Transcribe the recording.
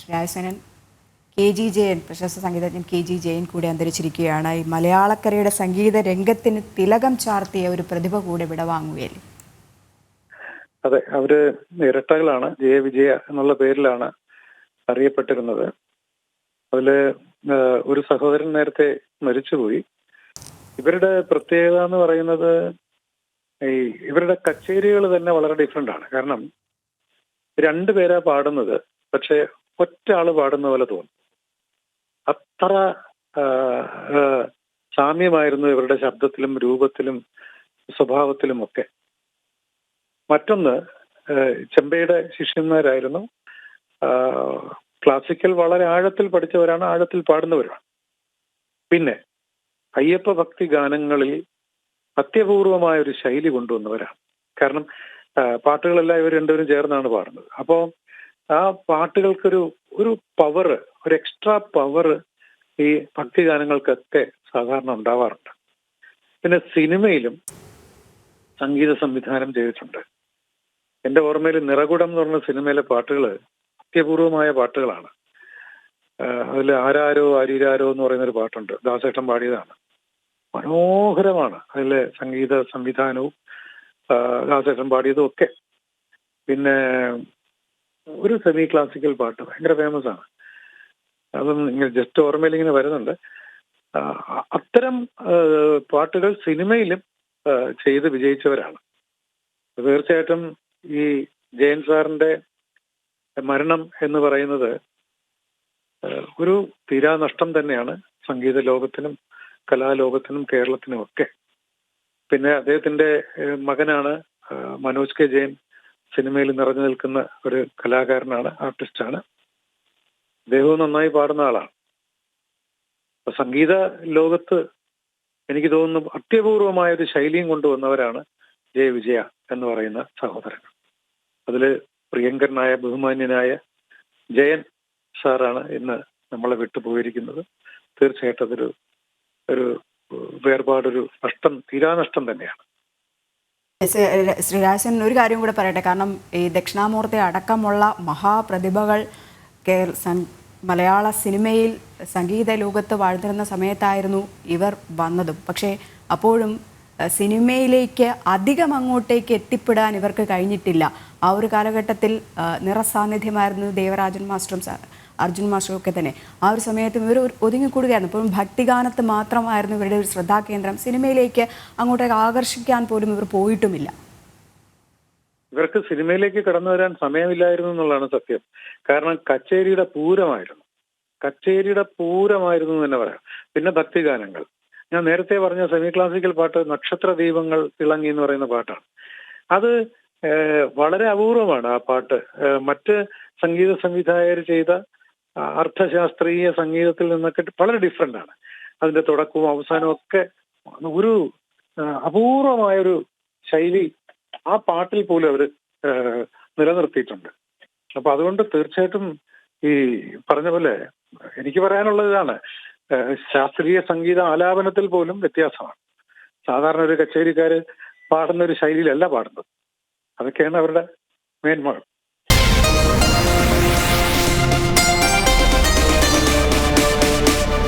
ശ്രീരാജസേനൻ K G Jayan, പ്രശസ്ത സംഗീതജ്ഞൻ K G Jayan കൂടെ അന്തരിച്ചിരിക്കുകയാണ്. ഈ മലയാളക്കരയുടെ സംഗീത രംഗത്തിന് തിലകം ചാർത്തിയ ഒരു പ്രതിഭ കൂടെ വിടവാങ്ങുകയല്ലേ? അതെ, അവര് ഇരട്ടകളാണ്. ജയ വിജയ എന്നുള്ള പേരിലാണ് അറിയപ്പെട്ടിരുന്നത്. അതില് ഒരു സഹോദരൻ നേരത്തെ മരിച്ചുപോയി. ഇവരുടെ പ്രത്യേകത എന്ന് പറയുന്നത് ഇവരുടെ കച്ചേരികൾ തന്നെ വളരെ ഡിഫറെന്റ് ആണ്. കാരണം രണ്ടുപേരാ പാടുന്നത്, പക്ഷെ ഒറ്റ ആള് പാടുന്ന പോലെ തോന്നും. അത്ര സാമ്യമായിരുന്നു ഇവരുടെ ശബ്ദത്തിലും രൂപത്തിലും സ്വഭാവത്തിലും ഒക്കെ. മറ്റൊന്ന്, ചെമ്പയുടെ ശിഷ്യന്മാരായിരുന്നു. ക്ലാസിക്കൽ വളരെ ആഴത്തിൽ പഠിച്ചവരാണ്, ആഴത്തിൽ പാടുന്നവരാണ്. പിന്നെ അയ്യപ്പ ഭക്തി ഗാനങ്ങളിൽ അത്യപൂർവമായ ഒരു ശൈലി കൊണ്ടുവന്നവരാണ്. കാരണം പാട്ടുകളെല്ലാം ഇവർ രണ്ടുപേരും ചേർന്നാണ് പാടുന്നത്. അപ്പോൾ ആ പാട്ടുകൾക്കൊരു ഒരു പവർ, ഒരു എക്സ്ട്രാ പവർ ഈ ഭക്തി ഗാനങ്ങൾക്കൊക്കെ സാധാരണ ഉണ്ടാവാറുണ്ട്. പിന്നെ സിനിമയിലും സംഗീത സംവിധാനം ചെയ്തിട്ടുണ്ട്. എന്റെ ഓർമ്മയിൽ നിറകുടം എന്ന് പറഞ്ഞ സിനിമയിലെ പാട്ടുകൾ അത്യപൂർവമായ പാട്ടുകളാണ്. അതിൽ ആരാരോ ആരിരാരോ എന്ന് പറയുന്നൊരു പാട്ടുണ്ട്, ദാസേട്ടൻ പാടിയതാണ്. മനോഹരമാണ് അതിലെ സംഗീത സംവിധാനവും ദാസേട്ടൻ പാടിയതും ഒക്കെ. പിന്നെ ഒരു സെമി ക്ലാസിക്കൽ പാട്ട് ഭയങ്കര ഫേമസ് ആണ്. അതൊന്നും ഇങ്ങനെ ജസ്റ്റ് ഓർമ്മയിൽ ഇങ്ങനെ വരുന്നുണ്ട്. അത്തരം പാട്ടുകൾ സിനിമയിലും ചെയ്ത് വിജയിച്ചവരാണ്. തീർച്ചയായിട്ടും ഈ ജയൻ സാറിന്റെ മരണം എന്ന് പറയുന്നത് ഒരു തീരാനഷ്ടം തന്നെയാണ് സംഗീത ലോകത്തിനും കലാലോകത്തിനും കേരളത്തിനും ഒക്കെ. പിന്നെ അദ്ദേഹത്തിന്റെ മകനാണ് മനോജ് കെ ജയൻ. സിനിമയിൽ നിറഞ്ഞു നിൽക്കുന്ന ഒരു കലാകാരനാണ്, ആർട്ടിസ്റ്റാണ്. അദ്ദേഹവും നന്നായി പാടുന്ന ആളാണ്. അപ്പൊ സംഗീത ലോകത്ത് എനിക്ക് തോന്നുന്നു അത്യപൂർവമായ ഒരു ശൈലിയും കൊണ്ടുവന്നവരാണ് ജയ വിജയ എന്ന് പറയുന്ന സഹോദരൻ. അതില് പ്രിയങ്കരനായ ബഹുമാന്യനായ ജയൻ സാറാണ് ഇന്ന് നമ്മളെ വിട്ടുപോയിരിക്കുന്നത്. തീർച്ചയായിട്ടും അതൊരു വേർപാടൊരു നഷ്ടം, തീരാനഷ്ടം തന്നെയാണ്. ശ്രീരാജൻ, ഒരു കാര്യം കൂടെ പറയട്ടെ. കാരണം ഈ ദക്ഷിണാമൂർത്തി അടക്കമുള്ള മഹാപ്രതിഭകൾ മലയാള സിനിമയിൽ സംഗീത ലോകത്ത് വാഴ്ന്നിരുന്ന സമയത്തായിരുന്നു ഇവർ വന്നതും. പക്ഷേ അപ്പോഴും സിനിമയിലേക്ക് അധികം അങ്ങോട്ടേക്ക് എത്തിപ്പെടാൻ ഇവർക്ക് കഴിഞ്ഞിട്ടില്ല. ആ ഒരു കാലഘട്ടത്തിൽ നിറസാന്നിധ്യമായിരുന്നു ദേവരാജൻ മാസ്റ്ററും അർജുൻ മാസ്റ്ററും ഒക്കെ തന്നെ. ആ ഒരു സമയത്തും ഇവർ ഒതുങ്ങിക്കൂടുകയായിരുന്നു. ഇപ്പോഴും ഭക്തിഗാനത്ത് മാത്രമായിരുന്നു ഇവരുടെ ഒരു ശ്രദ്ധാകേന്ദ്രം. സിനിമയിലേക്ക് അങ്ങോട്ടേക്ക് ആകർഷിക്കാൻ പോലും ഇവർ പോയിട്ടുമില്ല. ഇവർക്ക് സിനിമയിലേക്ക് കടന്നു വരാൻ സമയമില്ലായിരുന്നു എന്നുള്ളതാണ് സത്യം. കാരണം കച്ചേരിയുടെ പൂരമായിരുന്നു എന്ന് തന്നെ പറയാം. പിന്നെ ഭക്തിഗാനങ്ങൾ, ഞാൻ നേരത്തെ പറഞ്ഞ സെമി ക്ലാസിക്കൽ പാട്ട് നക്ഷത്ര ദീപങ്ങൾ തിളങ്ങി എന്ന് പറയുന്ന പാട്ടാണ്. അത് വളരെ അപൂർവമാണ്. ആ പാട്ട് മറ്റ് സംഗീത സംവിധായകർ ചെയ്ത അർത്ഥശാസ്ത്രീയ സംഗീതത്തിൽ നിന്നൊക്കെ വളരെ ഡിഫറെന്റ് ആണ്. അതിന്റെ തുടക്കവും അവസാനവും ഒക്കെ ഒരു അപൂർവമായൊരു ശൈലി ആ പാട്ടിൽ പോലും അവർ നിലനിർത്തിയിട്ടുണ്ട്. അപ്പൊ അതുകൊണ്ട് തീർച്ചയായിട്ടും ഈ പറഞ്ഞ പോലെ എനിക്ക് പറയാനുള്ളത് ഇതാണ്, ശാസ്ത്രീയ സംഗീത ആലാപനത്തിൽ പോലും വ്യത്യാസമാണ്. സാധാരണ ഒരു കച്ചേരിക്കാര് പാടുന്ന ഒരു ശൈലിയിലല്ല പാടുന്നത്. അതൊക്കെയാണ് അവരുടെ മേന്മകൾ.